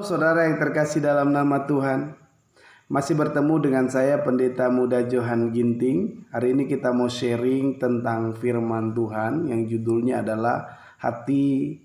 Saudara yang terkasih dalam nama Tuhan, masih bertemu dengan saya Pendeta Muda Johan Ginting. Hari ini kita mau sharing tentang firman Tuhan yang judulnya adalah hati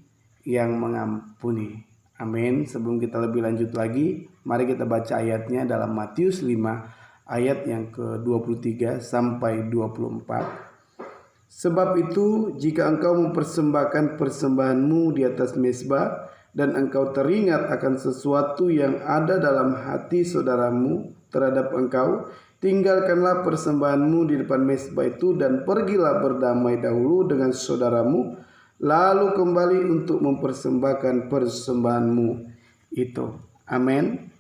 yang mengampuni. Amin. Sebelum kita lebih lanjut lagi, mari kita baca ayatnya dalam Matius 5 ayat yang ke-23 sampai 24. Sebab itu, jika engkau mempersembahkan persembahanmu di atas mezbah dan engkau teringat akan sesuatu yang ada dalam hati saudaramu terhadap engkau, tinggalkanlah persembahanmu di depan mezbah itu dan pergilah berdamai dahulu dengan saudaramu, lalu kembali untuk mempersembahkan persembahanmu itu. Amin.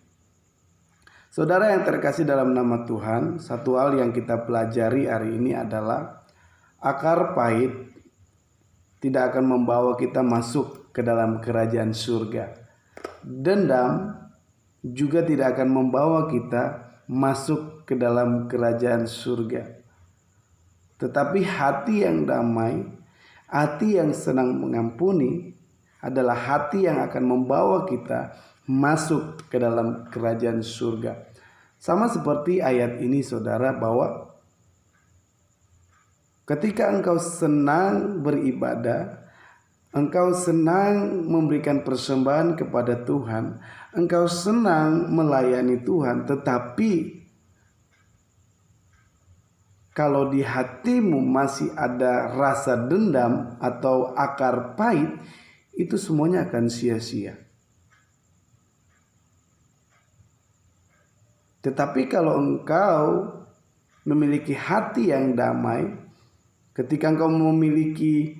Saudara yang terkasih dalam nama Tuhan, satu hal yang kita pelajari hari ini adalah akar pahit tidak akan membawa kita masuk ke dalam kerajaan surga. Dendam juga tidak akan membawa kita masuk ke dalam kerajaan surga. Tetapi hati yang damai, hati yang senang mengampuni adalah hati yang akan membawa kita masuk ke dalam kerajaan surga. Sama seperti ayat ini saudara, bahwa ketika engkau senang beribadah, engkau senang memberikan persembahan kepada Tuhan, engkau senang melayani Tuhan, tetapi kalau di hatimu masih ada rasa dendam atau akar pahit, itu semuanya akan sia-sia. Tetapi kalau engkau memiliki hati yang damai, ketika engkau memiliki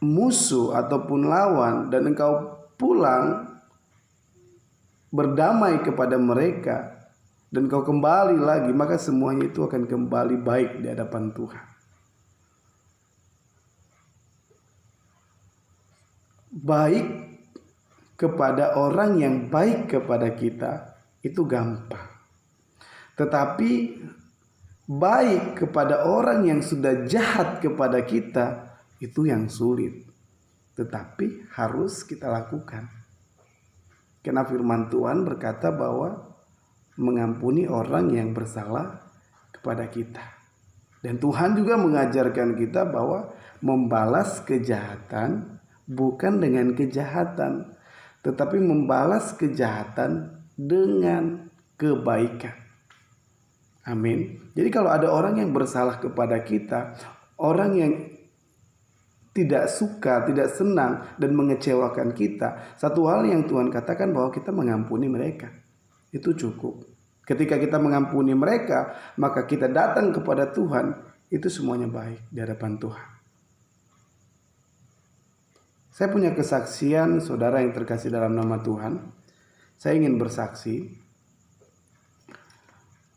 musuh ataupun lawan dan engkau pulang berdamai kepada mereka dan engkau kembali lagi, maka semuanya itu akan kembali baik di hadapan Tuhan. Baik kepada orang yang baik kepada kita itu gampang. Tetapi baik kepada orang yang sudah jahat kepada kita itu yang sulit, tetapi harus kita lakukan. Karena firman Tuhan berkata bahwa mengampuni orang yang bersalah kepada kita. Dan Tuhan juga mengajarkan kita bahwa membalas kejahatan bukan dengan kejahatan, tetapi membalas kejahatan dengan kebaikan. Amin. Jadi kalau ada orang yang bersalah kepada kita, orang yang tidak suka, tidak senang dan mengecewakan kita, satu hal yang Tuhan katakan bahwa kita mengampuni mereka. Itu cukup. Ketika kita mengampuni mereka, maka kita datang kepada Tuhan, itu semuanya baik di hadapan Tuhan. Saya punya kesaksian, saudara yang terkasih dalam nama Tuhan. Saya ingin bersaksi.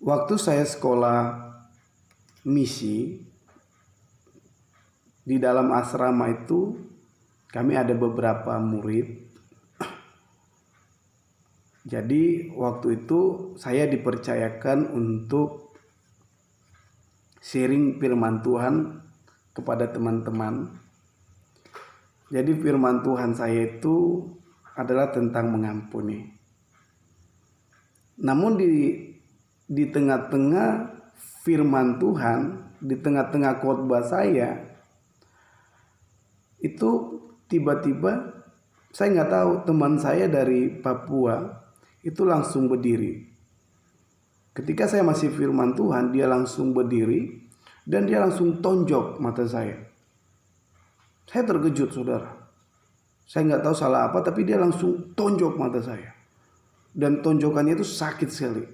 Waktu saya sekolah misi, di dalam asrama itu kami ada beberapa murid. Jadi waktu itu saya dipercayakan untuk sharing firman Tuhan kepada teman-teman. Jadi firman Tuhan saya itu adalah tentang mengampuni. Namun di tengah-tengah firman Tuhan, di tengah-tengah khotbah saya, itu tiba-tiba saya nggak tahu, teman saya dari Papua itu langsung berdiri. Ketika saya masih firman Tuhan, dia langsung berdiri dan dia langsung tonjok mata saya. Saya terkejut saudara. Saya nggak tahu salah apa, tapi dia langsung tonjok mata saya. Dan tonjokannya itu sakit sekali.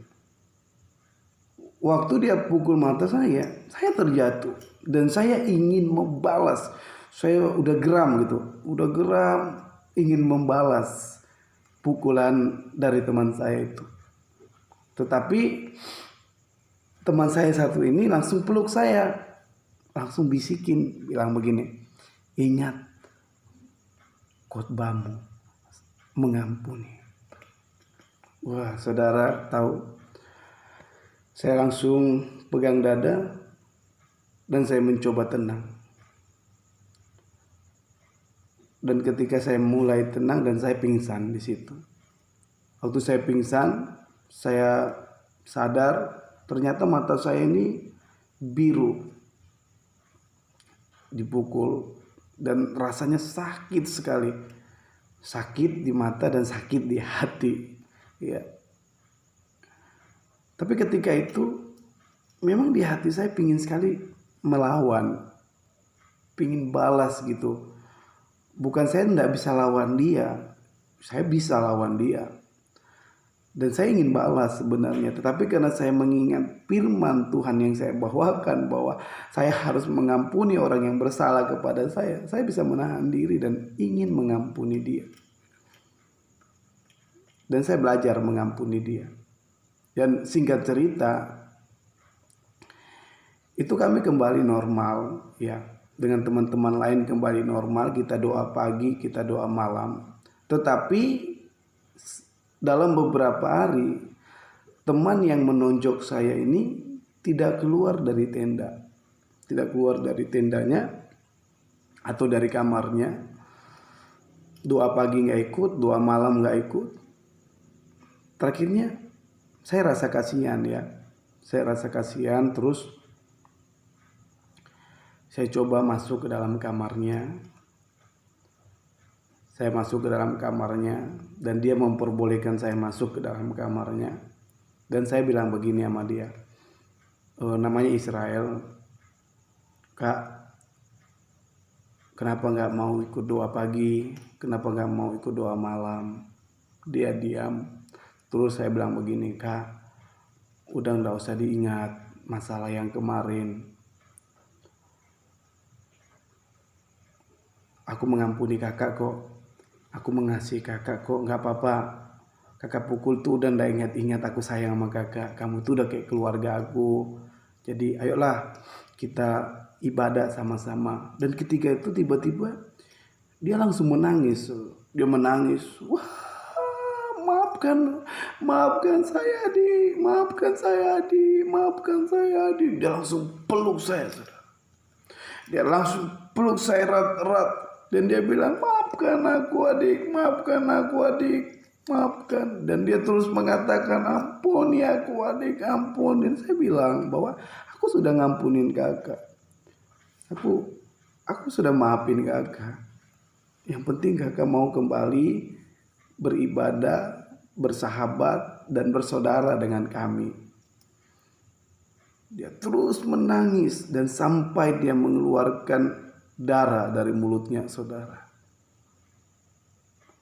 Waktu dia pukul mata saya terjatuh. Dan saya ingin membalas. Saya udah geram gitu. Udah geram ingin membalas pukulan dari teman saya itu. Tetapi teman saya satu ini langsung peluk saya. Langsung bisikin, bilang begini. Ingat khotbahmu mengampuni. Wah, saudara tahu, saya langsung pegang dada dan saya mencoba tenang. Dan ketika saya mulai tenang dan saya pingsan di situ. Waktu saya pingsan, saya sadar ternyata mata saya ini biru, dipukul, dan rasanya sakit sekali. Sakit di mata dan sakit di hati. Ya. Tapi ketika itu memang di hati saya pingin sekali melawan, pingin balas gitu. Bukan saya tidak bisa lawan dia, saya bisa lawan dia. Dan saya ingin balas sebenarnya, tetapi karena saya mengingat firman Tuhan yang saya bawakan bahwa saya harus mengampuni orang yang bersalah kepada saya bisa menahan diri dan ingin mengampuni dia. Dan saya belajar mengampuni dia. Dan singkat cerita, itu kami kembali normal ya. Dengan teman-teman lain kembali normal, kita doa pagi, kita doa malam. Tetapi dalam beberapa hari, teman yang menonjok saya ini tidak keluar dari tenda. Tidak keluar dari tendanya atau dari kamarnya. Doa pagi gak ikut, doa malam gak ikut. Terakhirnya saya rasa kasihan ya. Saya rasa kasihan, terus saya coba masuk ke dalam kamarnya. Saya masuk ke dalam kamarnya dan dia memperbolehkan saya masuk ke dalam kamarnya. Dan saya bilang begini sama dia, namanya Israel, Kak, kenapa gak mau ikut doa pagi? Kenapa gak mau ikut doa malam? Dia diam. Terus saya bilang begini, Kak, udah gak usah diingat masalah yang kemarin. Aku mengampuni kakak kok. Aku mengasihi kakak kok, gak apa-apa. Kakak pukul tuh udah gak ingat-ingat aku sayang sama kakak. Kamu tuh udah kayak keluarga aku. Jadi ayolah kita ibadah sama-sama. Dan ketika itu tiba-tiba dia langsung menangis. Dia menangis. Wah, maafkan saya Adi. Maafkan saya Adi. Maafkan saya Adi. Dia langsung peluk saya. Dia langsung peluk saya erat-erat. Dan dia bilang, maafkan aku adik, maafkan aku adik, maafkan. Dan dia terus mengatakan, ampuni aku adik, ampun. Dan saya bilang bahwa aku sudah ngampunin kakak. Aku sudah maafin kakak. Yang penting kakak mau kembali beribadah, bersahabat, dan bersaudara dengan kami. Dia terus menangis dan sampai dia mengeluarkan darah dari mulutnya, saudara.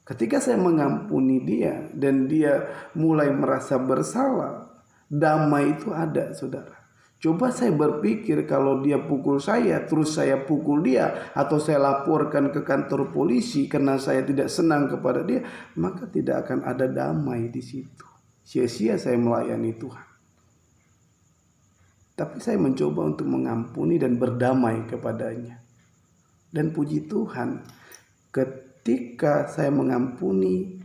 Ketika saya mengampuni dia dan dia mulai merasa bersalah, damai itu ada, saudara. Coba saya berpikir kalau dia pukul saya, terus saya pukul dia, atau saya laporkan ke kantor polisi karena saya tidak senang kepada dia, maka tidak akan ada damai di situ. Sia-sia saya melayani Tuhan. Tapi saya mencoba untuk mengampuni dan berdamai kepadanya. Dan puji Tuhan, ketika saya mengampuni,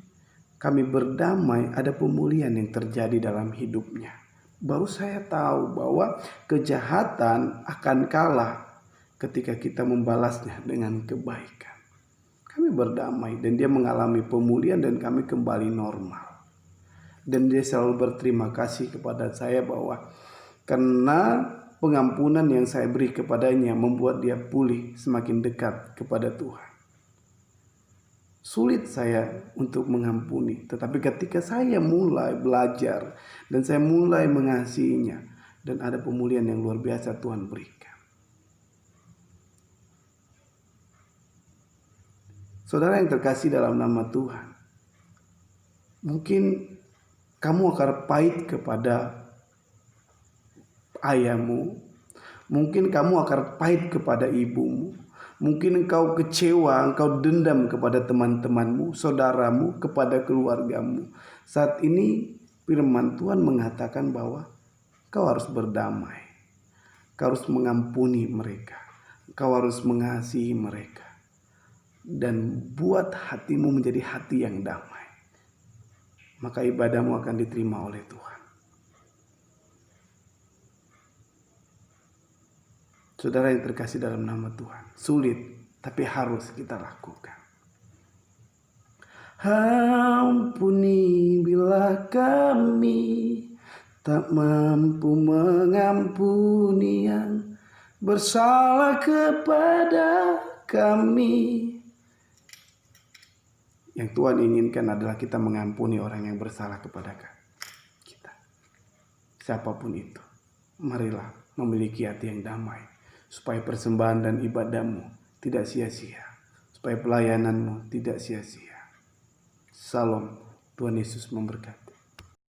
kami berdamai, ada pemulihan yang terjadi dalam hidupnya. Baru saya tahu bahwa kejahatan akan kalah ketika kita membalasnya dengan kebaikan. Kami berdamai dan dia mengalami pemulihan dan kami kembali normal. Dan dia selalu berterima kasih kepada saya bahwa karena pengampunan yang saya beri kepadanya membuat dia pulih, semakin dekat kepada Tuhan. Sulit saya untuk mengampuni, tetapi ketika saya mulai belajar dan saya mulai mengasihinya, dan ada pemulihan yang luar biasa Tuhan berikan. Saudara yang terkasih dalam nama Tuhan, mungkin kamu akan pahit kepada ayahmu, mungkin kamu akan pahit kepada ibumu, mungkin engkau kecewa, engkau dendam kepada teman-temanmu, saudaramu, kepada keluargamu. Saat ini firman Tuhan mengatakan bahwa kau harus berdamai, kau harus mengampuni mereka, kau harus mengasihi mereka, dan buat hatimu menjadi hati yang damai. Maka ibadahmu akan diterima oleh Tuhan. Saudara yang terkasih dalam nama Tuhan, sulit tapi harus kita lakukan. Ampuni bila kami tak mampu mengampuni yang bersalah kepada kami. Yang Tuhan inginkan adalah kita mengampuni orang yang bersalah kepada kita. Siapapun itu, marilah memiliki hati yang damai, supaya persembahan dan ibadahmu tidak sia-sia, supaya pelayananmu tidak sia-sia. Salam, Tuhan Yesus memberkati.